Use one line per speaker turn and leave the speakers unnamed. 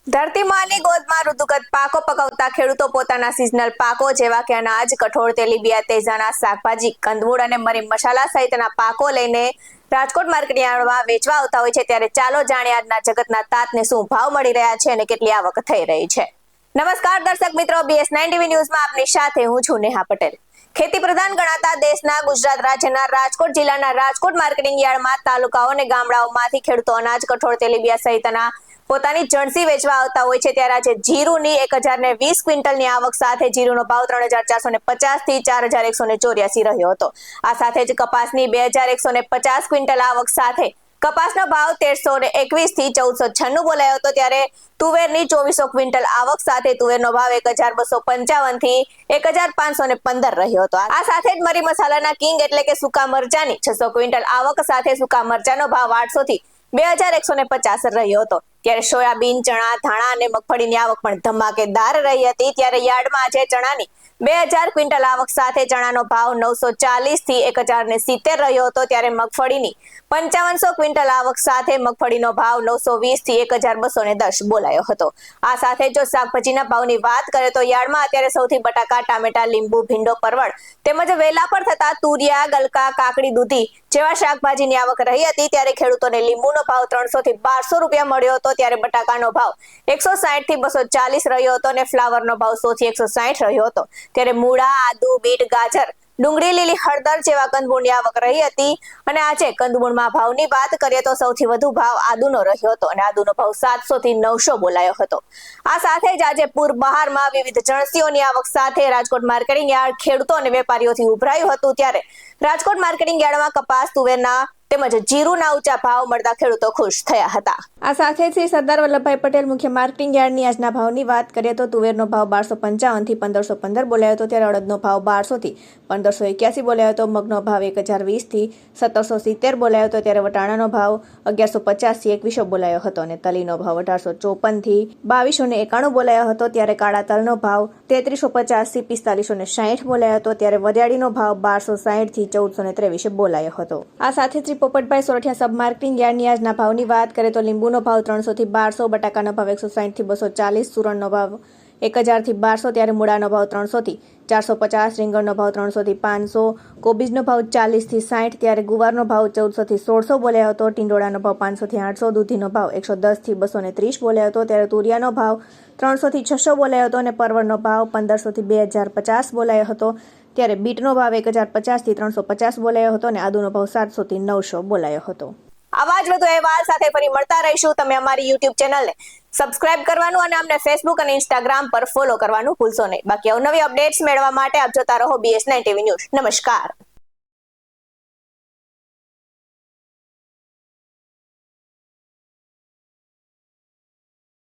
ધરતીમાની ગોદમાં ઋતુગત પાકો પકવતા ખેડૂતો પોતાના સિઝનલ પાકો જેવા કે અનાજ, કઠોળ, તેલીબિયા, તેજાના શાકભાજી, કંદમૂળ અને મરી મસાલા સહિતના પાકો લઈને રાજકોટ માર્કેટયાર્ડમાં વેચવા આવતા હોય છે। ત્યારે ચાલો જાણીએ આજના જગતના તાતને શું ભાવ મળી રહ્યા છે અને કેટલી આવક થઈ રહી છે। નમસ્કાર દર્શક મિત્રો, BS9 TV ન્યૂઝમાં આપની સાથે હું છું નેહા પટેલ। ખેતી પ્રધાન ગણાતા દેશના ગુજરાત રાજ્યના રાજકોટ જિલ્લાના રાજકોટ માર્કેટિંગ યાર્ડમાં તાલુકાઓ અને ગામડાઓમાંથી ખેડૂતો અનાજ, કઠોળ, તેલીબિયા સહિતના પોતાની જણસી વેચવા આવતા હોય છે। ત્યારે આજે જીરુની 1020 ક્વિન્ટલની આવક સાથે જીરુનો ભાવ 3450 થી 4184 રહ્યો હતો। આ સાથે જ કપાસની 2150 ક્વિન્ટલ આવક સાથે કપાસનો ભાવ 1321 થી 1496 બોલાયો હતો। ત્યારે તુવેરની 2400 ક્વિન્ટલ આવક સાથે તુવેરનો ભાવ 1255 થી 1515 રહ્યો હતો। આ સાથે જ મરી મસાલાના કિંગ એટલે કે સૂકા મરચાની 600 ક્વિન્ટલ આવક સાથે સૂકા મરચાનો ભાવ 800 થી 2150 રહ્યો હતો। ત્યારે સોયાબીન, ચણા, ધાણા અને મગફળીની આવક પણ ધમાકેદાર રહી હતી। ત્યારે યાર્ડમાં આજે ચણાની 2000 ક્વિન્ટલ આવક સાથે ચણાનો ભાવ 940 થી 1070 રહ્યો હતો। ત્યારે મગફળીની 5500 ક્વિન્ટલ આવક સાથે મગફળીનો ભાવ 920 થી 1210 બોલાયો હતો। આ સાથે જો શાકભાજીના ભાવની વાત કરીએ તો યાર્ડમાં અત્યારે સૌથી બટાકા, ટામેટા, લીંબુ, ભીંડો, પરવળ તેમજ વેલા પર થતા તુરિયા, ગલકા, કાકડી, દૂધી જેવા શાકભાજીની આવક રહી હતી। ત્યારે ખેડૂતોને લીંબુનો ભાવ 300 થી 1200 રૂપિયા મળ્યો હતો। ત્યારે બટાકાનો ભાવ 160 થી 240 રહ્યો હતો અને ફ્લાવરનો ભાવ 100 થી 160 રહ્યો હતો। ત્યારે મૂળા, આદુ, બીટ, ગાજર, ડુંગળી, લીલી હળદર જેવા કંદમૂળની આવક રહી હતી। અને આજે કંદમૂળમાં ભાવની વાત કરીએ તો સૌથી વધુ ભાવ આદુનો રહ્યો હતો અને આદુનો ભાવ 700 થી 900 બોલાયો હતો। આ સાથે જ આજે પૂર બહારમાં વિવિધ જણસીઓની આવક સાથે રાજકોટ માર્કેટિંગ યાર્ડ ખેડૂતો અને વેપારીઓથી ઉભરાયું હતું। ત્યારે રાજકોટ માર્કેટિંગ યાર્ડમાં કપાસ, તુવેરના તેમજ જીરુના ઊંચા ભાવ મળતા ખેડૂતો ખુશ થયા હતા। આ સાથે શ્રી સરદાર વલ્લભભાઈ પટેલ મુખ્ય માર્કેટિંગ યાર્ડની આજના ભાવની વાત કરીએ તો તુવેરનો ભાવ 1255 થી 1515 બોલાયો હતો। ત્યારે અડદનો ભાવ 1200 થી 1581 બોલાયો હતો। મગનો ભાવ 1020 થી 1770 બોલાયો હતો। ત્યારે વટાણાનો ભાવ 1150 થી 2100 બોલાયો હતો અને તલીનો ભાવ 1854 થી 2291 બોલાયો હતો। ત્યારે કાળા તલનો ભાવ 3350 થી 4560 બોલાયો હતો। ત્યારે વરિયાળીનો ભાવ 1260 થી 1423 બોલાયો હતો। આ સાથે શ્રી પોપટભાઈ સોરઠિયા સબ માર્કેટિંગ યાર્ડની આજના ભાવની વાત કરીએ તો લીંબુનો ભાવ 300 થી 1200, બટાકાનો ભાવ 160 થી 240, સુરણનો ભાવ 1000 થી 1200, ત્યારે મૂળાનો ભાવ 300 થી 450, રીંગણનો ભાવ 300 થી 500, કોબીજનો ભાવ 40 થી 60, ત્યારે ગુવારનો ભાવ 1400 થી 1600 બોલાયો હતો। ટીંડોળાનો ભાવ 500 થી 800, દૂધીનો ભાવ 110 થી 230 બોલાયો હતો। ત્યારે તુરિયાનો ભાવ 300 થી 600 બોલાયો હતો અને પરવળનો ભાવ 1500 થી 2050 બોલાયો હતો। ત્યારે બીટનો ભાવ 1050 થી 350 બોલાયો હતો અને આદુનો ભાવ 700 થી 900 બોલાયો હતો। આવા જ વધુ અહેવાલ સાથે ફરી મળતા રહીશું। તમે અમારી YouTube ચેનલને સબસ્ક્રાઇબ કરવાનું અને અમને Facebook અને Instagram પર ફોલો કરવાનું ભૂલશો નહીં। બાકી અવનવી અપડેટ્સ મેળવવા માટે આપ જોતા રહો BS9 TV ન્યૂઝ। નમસ્કાર।